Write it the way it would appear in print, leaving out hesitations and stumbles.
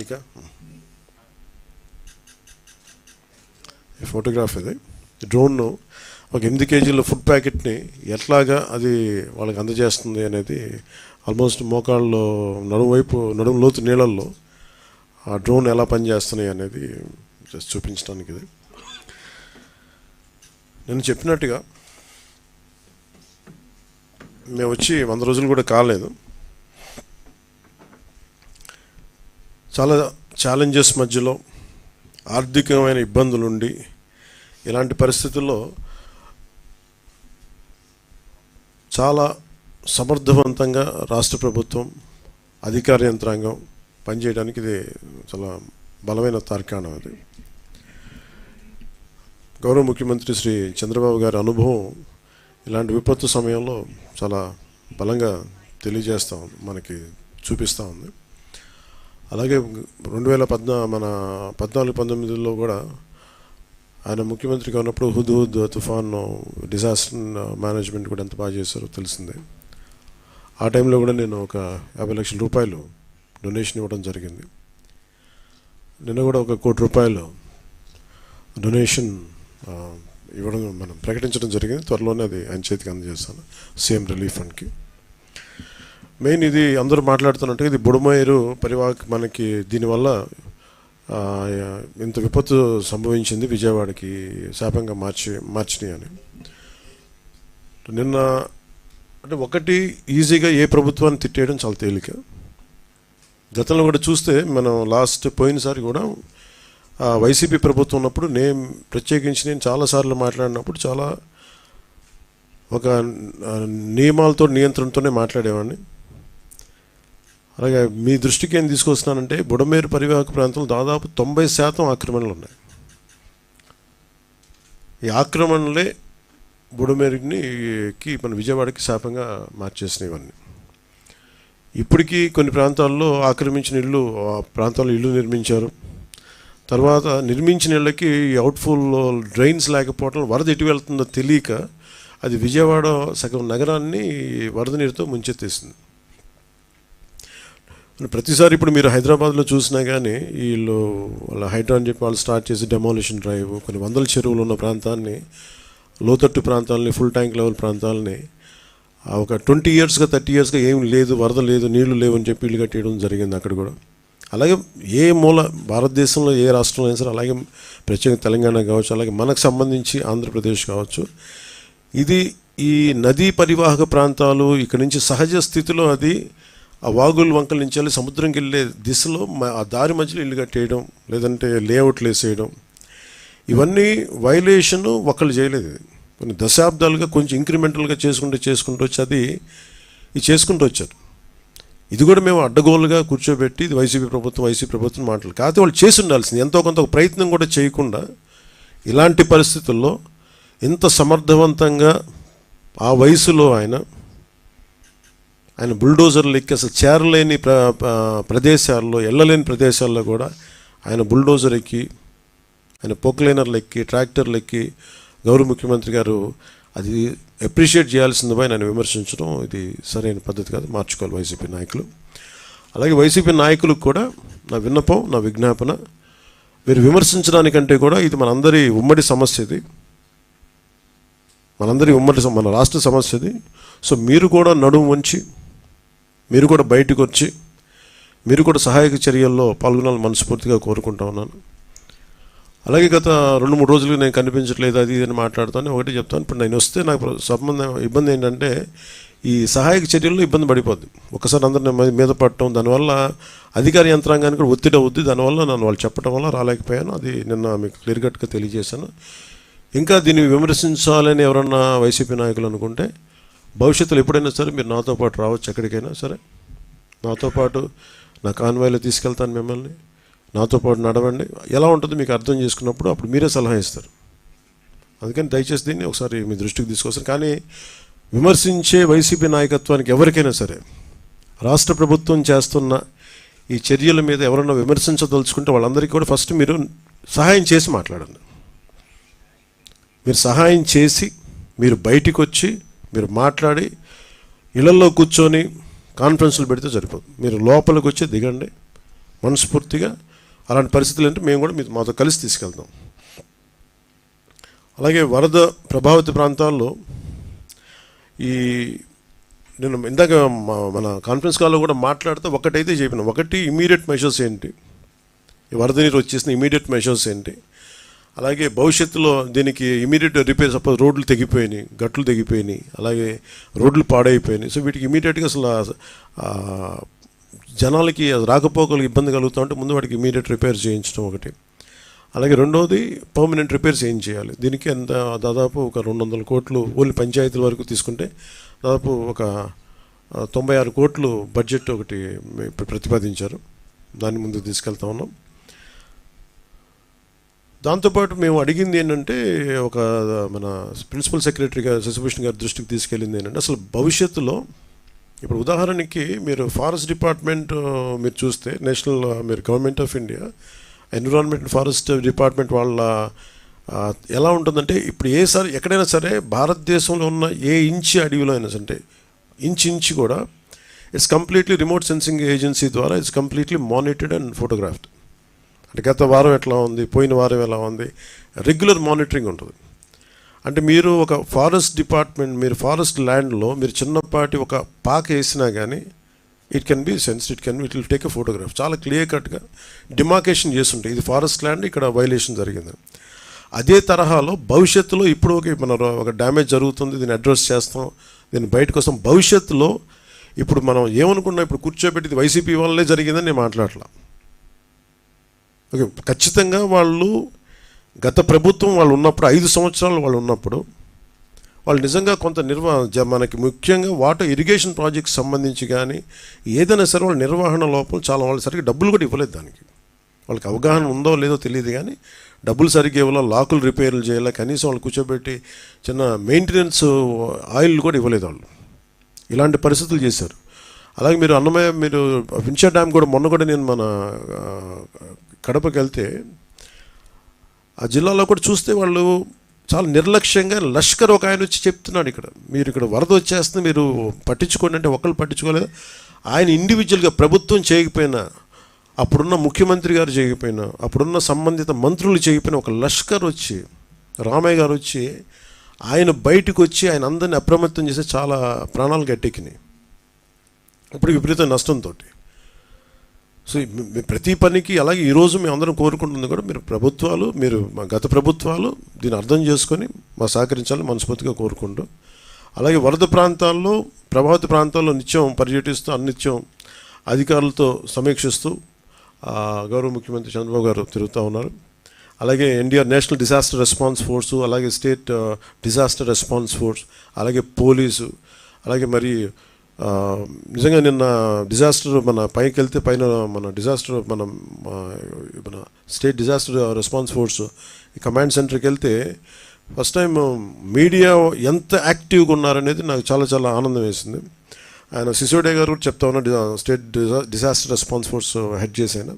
ఇక ఈ ఫోటోగ్రాఫ్ ఇది డ్రోన్ ఒక 8 కేజీల ఫుడ్ ప్యాకెట్ని ఎట్లాగా అది వాళ్ళకి అందజేస్తుంది అనేది ఆల్మోస్ట్ మోకాళ్ళలో నడుము లోతు నీళ్ళల్లో ఆ డ్రోన్ ఎలా పనిచేస్తున్నాయి అనేది జస్ట్ చూపించడానికి ఇది. నేను చెప్పినట్టుగా మేము వచ్చి 100 రోజులు కూడా కాలేదు. చాలా ఛాలెంజెస్ మధ్యలో ఆర్థికమైన ఇబ్బందులుండి ఇలాంటి పరిస్థితుల్లో చాలా సమర్థవంతంగా రాష్ట్ర ప్రభుత్వం అధికార యంత్రాంగం పనిచేయడానికి ఇది చాలా బలమైన తార్కాణం. అది గౌరవ ముఖ్యమంత్రి శ్రీ చంద్రబాబు గారి అనుభవం ఇలాంటి విపత్తు సమయంలో చాలా బలంగా మనకి చూపిస్తూ ఉంది. అలాగే 2014-19లో కూడా ఆయన ముఖ్యమంత్రిగా ఉన్నప్పుడు హుద్ తుఫాన్ డిజాస్టర్ మేనేజ్మెంట్ కూడా ఎంత బాగా చేశారో తెలిసిందే. ఆ టైంలో కూడా నేను ఒక 50 లక్షల రూపాయలు డొనేషన్ ఇవ్వడం జరిగింది. నిన్న కూడా ఒక 1 కోటి రూపాయలు డొనేషన్ ఇవ్వడం మనం ప్రకటించడం జరిగింది. త్వరలోనే అది ఆయన చేతికి అందజేస్తాను సీఎం రిలీఫ్ ఫండ్కి. మెయిన్ ఇది అందరూ మాట్లాడుతున్నట్టుగా ఇది బుడమేరు పరివాహక మనకి దీనివల్ల ఇంత విపత్తు సంభవించింది, విజయవాడకి శాపంగా మార్చినాయి అని. నిన్న అంటే ఒకటి ఈజీగా ఏ ప్రభుత్వాన్ని తిట్టేయడం చాలా తేలిక. గతంలో కూడా చూస్తే మనం పోయినసారి కూడా వైసీపీ ప్రభుత్వం ఉన్నప్పుడు నేను చాలాసార్లు మాట్లాడినప్పుడు చాలా ఒక నియమాలతో నియంత్రణతోనే మాట్లాడేవాడిని. అలాగే మీ దృష్టికి ఏం తీసుకొస్తున్నానంటే బుడమేరు పరివాహక ప్రాంతంలో దాదాపు 90% ఆక్రమణలు ఉన్నాయి. ఈ ఆక్రమణలే బుడమేరుకి మన విజయవాడకి శాపంగా మార్చేసినాయి. ఇవన్నీ ఇప్పటికీ కొన్ని ప్రాంతాల్లో ఆక్రమించిన ప్రాంతాల్లో ఇల్లు నిర్మించారు. తర్వాత నిర్మించిన ఇళ్ళకి అవుట్ఫుల్ డ్రైన్స్ లేకపోవడం, వరద ఎటు వెళ్తుందో తెలియక అది విజయవాడ సగం నగరాన్ని వరద నీరుతో ముంచెత్తేసింది. ప్రతిసారి ఇప్పుడు మీరు హైదరాబాద్లో చూసినా కానీ వాళ్ళ హైడ్రా అని చెప్పి వాళ్ళు స్టార్ట్ చేసి డెమాలిషన్ డ్రైవ్ కొన్ని వందల చెరువులు ఉన్న ప్రాంతాన్ని, లోతట్టు ప్రాంతాలని, ఫుల్ ట్యాంక్ లెవెల్ ప్రాంతాలని ఒక 20 yearsగా 30 yearsగా ఏం లేదు, వరద లేదు, నీళ్లు లేవు అని చెప్పి ఇల్లు కట్టేయడం జరిగింది అక్కడ కూడా. అలాగే ఏ మూల భారతదేశంలో ఏ రాష్ట్రంలో అయినా సరే, అలాగే ప్రత్యేకంగా తెలంగాణ కావచ్చు, అలాగే మనకు సంబంధించి ఆంధ్రప్రదేశ్ కావచ్చు, ఇది ఈ నదీ పరివాహక ప్రాంతాలు ఇక్కడ నుంచి సహజ స్థితిలో అది ఆ వాగుల వంకల నుంచి వెళ్ళి సముద్రంకి వెళ్ళే దిశలో ఆ దారి మధ్యలో ఇల్లు కట్టేయడం, లేదంటే లేఅవుట్లు వేసేయడం, ఇవన్నీ వైలేషను ఒకళ్ళు చేయలేదు. కొన్ని దశాబ్దాలుగా కొంచెం ఇంక్రిమెంటల్గా చేసుకుంటూ వచ్చి ఇది చేసుకుంటూ వచ్చారు. ఇది కూడా మేము అడ్డగోలుగా కూర్చోబెట్టి ఇది వైసీపీ ప్రభుత్వం మాటలు కాకపోతే వాళ్ళు చేసి ఉండాల్సింది. ఎంతో కొంత ప్రయత్నం కూడా చేయకుండా ఇలాంటి పరిస్థితుల్లో ఇంత సమర్థవంతంగా ఆ వయసులో ఆయన బుల్డోజర్లు ఎక్కి అసలు చేరలేని ప్రదేశాల్లో, వెళ్ళలేని ప్రదేశాల్లో కూడా ఆయన బుల్డోజర్ ఎక్కి, ఆయన పోక్లైనర్లు ఎక్కి, ట్రాక్టర్లు ఎక్కి గౌరవ ముఖ్యమంత్రి గారు అది అప్రిషియేట్ చేయాల్సింది పోయి ఆయన విమర్శించడం ఇది సరైన పద్ధతి కాదు, మార్చుకోవాలి వైసీపీ నాయకులు. అలాగే వైసీపీ నాయకులకు కూడా నా విన్నపం, నా విజ్ఞాపన, మీరు విమర్శించడానికంటే కూడా ఇది మనందరి ఉమ్మడి సమస్య, ఇది మన రాష్ట్ర సమస్య ఇది. సో మీరు కూడా నడుము వంచి, మీరు కూడా బయటకు వచ్చి, మీరు కూడా సహాయక చర్యల్లో పాల్గొనాలని మనస్ఫూర్తిగా కోరుకుంటా ఉన్నాను. అలాగే గత 2-3 రోజులుగా నేను కనిపించట్లేదు అది అని మాట్లాడుతాను. ఒకటి చెప్తాను, ఇప్పుడు నేను వస్తే నాకు ఇబ్బంది ఏంటంటే ఈ సహాయక చర్యల్లో ఇబ్బంది పడిపోద్ది. ఒకసారి అందరిని మీద పడటం, దానివల్ల అధికార యంత్రాంగానికి కూడా ఒత్తిడి అవుద్ది. దానివల్ల వాళ్ళు చెప్పడం వల్ల రాలేకపోయాను. అది నిన్న మీకు క్లియర్ కట్గా తెలియజేశాను. ఇంకా దీన్ని విమర్శించాలని ఎవరన్నా వైసీపీ నాయకులు అనుకుంటే భవిష్యత్తులో ఎప్పుడైనా సరే మీరు నాతో పాటు రావచ్చు, ఎక్కడికైనా సరే నాతో పాటు నా కాన్వాయ్లో తీసుకెళ్తాను మిమ్మల్ని, నాతో పాటు నడవండి. ఎలా ఉంటుందో మీకు అర్థం చేసుకున్నప్పుడు అప్పుడు మీరే సలహా ఇస్తారు. అందుకని దయచేసి దీన్ని ఒకసారి మీ దృష్టికి తీసుకొస్తారు. కానీ విమర్శించే వైసీపీ నాయకత్వానికి ఎవరికైనా సరే రాష్ట్ర ప్రభుత్వం చేస్తున్న ఈ చర్యల మీద ఎవరన్నా విమర్శించదలుచుకుంటే వాళ్ళందరికీ కూడా ఫస్ట్ మీరు సహాయం చేసి మాట్లాడండి. మీరు సహాయం చేసి మీరు బయటికి వచ్చి మీరు మాట్లాడి ఇళ్లలో కూర్చొని కాన్ఫరెన్స్లు పెడితే సరిపోదు. మీరు లోపలికి వచ్చి దిగండి, మనస్ఫూర్తిగా అలాంటి పరిస్థితులు అంటే మేము కూడా మాతో కలిసి తీసుకెళ్తాం. అలాగే వరద ప్రభావిత ప్రాంతాల్లో నేను ఇందాక మన కాన్ఫరెన్స్ కాల్లో కూడా మాట్లాడితే ఒకటైతే చెప్పిన, ఒకటి ఇమీడియట్ మెషర్స్ ఏంటి, ఈ వరద నీరు వచ్చేసిన ఇమీడియట్ మెషర్స్ ఏంటి, అలాగే భవిష్యత్తులో దీనికి ఇమీడియట్ రిపేర్, సపోజ్ రోడ్లు తెగిపోయినాయి, గట్లు తెగిపోయినాయి, అలాగే రోడ్లు పాడైపోయినాయి. సో వీటికి ఇమీడియట్గా అసలు జనాలకి రాకపోకలకు ఇబ్బంది కలుగుతూ ఉంటే ముందు వాటికి ఇమీడియట్ రిపేర్ చేయించడం ఒకటి. అలాగే రెండవది పర్మనెంట్ రిపేర్స్ ఏం చేయాలి, దీనికి ఎంత దాదాపు ఒక 200 కోట్లు ఓన్లీ పంచాయతీల వరకు తీసుకుంటే దాదాపు ఒక 96 కోట్లు బడ్జెట్ ఒకటి ప్రతిపాదించారు. దాన్ని ముందుకు తీసుకెళ్తా ఉన్నాం. దాంతోపాటు మేము అడిగింది ఏంటంటే, ఒక మన ప్రిన్సిపల్ సెక్రటరీ గారు శశిభూషణ్ గారి దృష్టికి తీసుకెళ్ళింది ఏంటంటే, అసలు భవిష్యత్తులో ఇప్పుడు ఉదాహరణకి మీరు ఫారెస్ట్ డిపార్ట్మెంట్ మీరు చూస్తే నేషనల్ మీరు government of India environment forest department వాళ్ళ ఎలా ఉంటుందంటే, ఇప్పుడు ఎక్కడైనా సరే భారతదేశంలో ఉన్న ఏ ఇంచి అడవిలో అయినా సరే ఇంచి కూడా it's completely remote sensing agency ద్వారా it's completely monitored and photographed. అంటే గత వారం ఎట్లా ఉంది, పోయిన వారం ఎలా ఉంది, రెగ్యులర్ మానిటరింగ్ ఉంటుంది. అంటే మీరు ఒక ఫారెస్ట్ డిపార్ట్మెంట్, మీరు ఫారెస్ట్ ల్యాండ్లో మీరు చిన్నపాటి ఒక పాక వేసినా కానీ it can be sensed, it will take a photograph. చాలా క్లియర్ కట్గా డిమార్కేషన్ చేస్తుంటాయి, ఇది ఫారెస్ట్ ల్యాండ్, ఇక్కడ వైలేషన్ జరిగింది. అదే తరహాలో భవిష్యత్తులో ఇప్పుడు మన ఒక డ్యామేజ్ జరుగుతుంది, దీన్ని అడ్రస్ చేస్తాం, దీన్ని బయటకు వస్తాం. భవిష్యత్తులో ఇప్పుడు మనం ఏమనుకున్నా, ఇప్పుడు కూర్చోబెట్టి ఇది వైసీపీ వల్లే జరిగిందని నేను మాట్లాడలా. ఓకే, ఖచ్చితంగా వాళ్ళు గత ప్రభుత్వం వాళ్ళు ఉన్నప్పుడు 5 సంవత్సరాలు వాళ్ళు ఉన్నప్పుడు వాళ్ళు నిజంగా కొంత మనకి ముఖ్యంగా వాటర్ ఇరిగేషన్ ప్రాజెక్ట్స్ సంబంధించి కానీ ఏదైనా సరే వాళ్ళ నిర్వహణ లోపం చాలా, వాళ్ళు సరిగ్గా డబ్బులు కూడా ఇవ్వలేదు. దానికి వాళ్ళకి అవగాహన ఉందో లేదో తెలియదు, కానీ డబ్బులు సరిగ్గా ఇవ్వాల, లాకులు రిపేర్లు చేయాలి, కనీసం వాళ్ళు కూర్చోబెట్టి చిన్న మెయింటెనెన్స్ ఆయిల్ కూడా ఇవ్వలేదు వాళ్ళు. ఇలాంటి పరిస్థితులు చేశారు. అలాగే మీరు అన్నమయ్య, మీరు వించా డ్యామ్ కూడా మొన్న కూడా నేను మన కడపకి వెళ్తే ఆ జిల్లాలో కూడా చూస్తే వాళ్ళు చాలా నిర్లక్ష్యంగా, లష్కర్ ఒక ఆయన వచ్చి చెప్తున్నాడు, మీరు ఇక్కడ వరద వచ్చేస్తుంది మీరు పట్టించుకోండి అంటే ఒకళ్ళు పట్టించుకోలేదు. ఆయన ఇండివిజువల్గా ప్రభుత్వం చేయకపోయినా, అప్పుడున్న ముఖ్యమంత్రి గారు చేయకపోయినా, అప్పుడున్న సంబంధిత మంత్రులు చేయకపోయినా ఒక లష్కర్ వచ్చి, రామయ్య గారు వచ్చి ఆయన బయటకు వచ్చి ఆయన అందరినీ అప్రమత్తం చేసి చాలా ప్రాణాలు గట్టెక్కినాయి. ఇప్పుడు విపరీత నష్టంతో. సో ప్రతి పనికి అలాగే ఈరోజు మేము అందరం కోరుకుంటుంది కూడా మీరు గత ప్రభుత్వాలు దీన్ని అర్థం చేసుకొని మా సహకరించాలని మనస్ఫూర్తిగా కోరుకుంటూ, అలాగే వరద ప్రాంతాల్లో, ప్రభావిత ప్రాంతాల్లో నిత్యం పర్యటిస్తూ అన్నిత్యం అధికారులతో సమీక్షిస్తూ గౌరవ ముఖ్యమంత్రి చంద్రబాబు గారు తిరుగుతూ ఉన్నారు. అలాగే NDR national disaster response force, అలాగే స్టేట్ డిజాస్టర్ రెస్పాన్స్ ఫోర్స్, అలాగే పోలీసు, అలాగే మరి నిజంగా నిన్న డిజాస్టర్ మన పైకి వెళ్తే పైన మన డిజాస్టర్ మన స్టేట్ డిజాస్టర్ రెస్పాన్స్ ఫోర్స్ ఈ కమాండ్ సెంటర్కి వెళ్తే ఫస్ట్ టైం మీడియా ఎంత యాక్టివ్గా ఉన్నారనేది నాకు చాలా చాలా ఆనందం వేసింది. ఆయన సిసోడియా గారు కూడా చెప్తా ఉన్నా, state disaster response force head చేసి ఆయన